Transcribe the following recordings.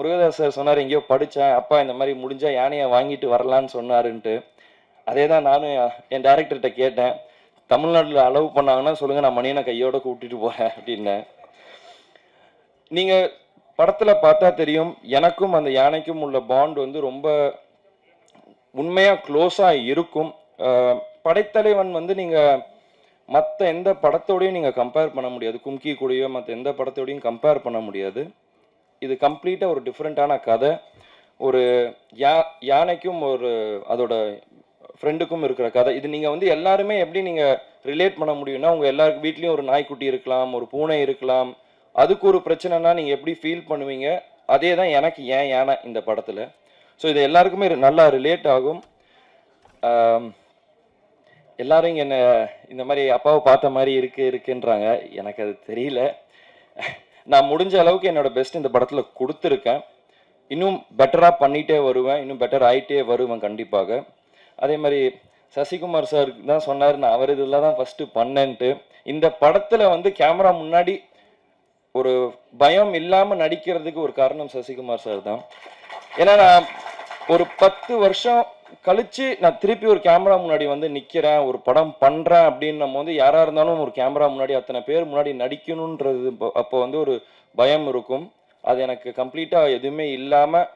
Murugadoss sir சொன்னார் எங்கேயோ படித்தேன், அப்பா இந்த மாதிரி முடிஞ்சால் யானையை வாங்கிட்டு வரலான்னு சொன்னாருன்ட்டு. அதே தான் நானும் என் டேரக்டர்கிட்ட கேட்டேன். தமிழ்நாட்டில் அலோவ் பண்ணாங்கன்னா சொல்லுங்கள், நான் மணியனை கையோட கூப்பிட்டுட்டு போகிறேன் அப்படின்னேன். நீங்கள் படத்தில் பார்த்தா தெரியும், எனக்கும் அந்த யானைக்கும் உள்ள பாண்ட் வந்து ரொம்ப உண்மையாக க்ளோஸாக இருக்கும். படைத்தலைவன் வந்து நீங்கள் மற்ற எந்த படத்தோடையும் நீங்கள் கம்பேர் பண்ண முடியாது. கும்கி கூடயோ மற்ற எந்த படத்தோடையும் கம்பேர் பண்ண முடியாது. இது கம்ப்ளீட்டாக ஒரு டிஃப்ரெண்ட்டான கதை. ஒரு யானைக்கும் ஒரு அதோட ஃப்ரெண்டுக்கும் இருக்கிற கதை. இது நீங்கள் வந்து எல்லாருமே எப்படி நீங்கள் ரிலேட் பண்ண முடியும்னா, உங்கள் எல்லாருக்கு வீட்லேயும் ஒரு நாய்க்குட்டி இருக்கலாம், ஒரு பூனை இருக்கலாம். அதுக்கு ஒரு பிரச்சனைனா நீங்கள் எப்படி ஃபீல் பண்ணுவீங்க, அதே தான் எனக்கு ஏன் யானை இந்த படத்தில். ஸோ இது எல்லாருக்குமே நல்லா ரிலேட் ஆகும். எல்லாரும் என்ன இந்த மாதிரி அப்பாவை பார்த்த மாதிரி இருக்குன்றாங்க. எனக்கு அது தெரியல. நான் முடிஞ்ச அளவுக்கு என்னோட பெஸ்ட் இந்த படத்தில் கொடுத்துருக்கேன். இன்னும் பெட்டராக பண்ணிகிட்டே வருவேன், இன்னும் பெட்டர் ஆகிட்டே வருவேன் கண்டிப்பாக. அதே மாதிரி சசிகுமார் சார் தான் சொன்னார், நான் அவர் இதில் தான் ஃபஸ்ட்டு பண்ணேன்ட்டு. இந்த படத்தில் வந்து கேமரா முன்னாடி ஒரு பயம் இல்லாமல் நடிக்கிறதுக்கு ஒரு காரணம் சசிகுமார் சார் தான். ஏன்னா நான் ஒரு 10 வருஷம் கழிச்சு நான் திருப்பி ஒரு கேமரா முன்னாடி வந்து நிற்கிறேன், ஒரு படம் பண்ணுறேன் அப்படின்னும் போது யாராக இருந்தாலும் ஒரு கேமரா முன்னாடி அத்தனை பேர் முன்னாடி நடிக்கணுன்றது அப்போ வந்து ஒரு பயம் இருக்கும். அது எனக்கு கம்ப்ளீட்டாக எதுவுமே இல்லாமல்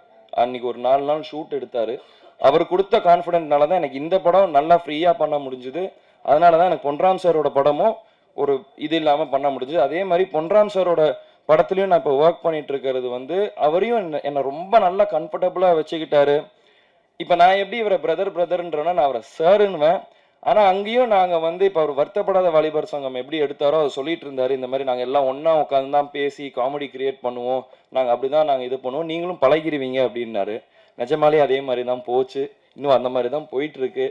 அன்றைக்கி ஒரு 4 நாள் ஷூட் எடுத்தார். அவர் கொடுத்த கான்ஃபிடென்ட்னால தான் எனக்கு இந்த படம் நல்லா ஃப்ரீயாக பண்ண முடிஞ்சுது. அதனால தான் எனக்கு பொன்ராம் சாரோட படமும் ஒரு இது இல்லாமல் பண்ண முடிஞ்சுது. அதே மாதிரி பொன்ராம் சாரோட படத்துலையும் நான் இப்போ ஒர்க் பண்ணிட்டு இருக்கிறது வந்து அவரையும் என்னை ரொம்ப நல்லா கம்ஃபர்டபுளாக வச்சுக்கிட்டாரு. இப்போ நான் எப்படி இவரை பிரதர்ன்றேன்னா நான் அவரை சாருன்னுவேன். ஆனால் அங்கேயும் நாங்கள் வந்து இப்போ அவர் வருத்தப்படாத வாலிபர் சங்கம் எப்படி எடுத்தாரோ அதை சொல்லிட்டு இருந்தார். இந்த மாதிரி நாங்கள் எல்லாம் ஒன்றா உட்காந்து தான் பேசி காமெடி கிரியேட் பண்ணுவோம், நாங்கள் அப்படி தான் நாங்கள் இது பண்ணுவோம், நீங்களும் பழகிடுவீங்க அப்படின்னாரு. நிஜமாலே அதே மாதிரி தான் போச்சு. இன்னும் அந்த மாதிரி தான் போயிட்டுருக்கு.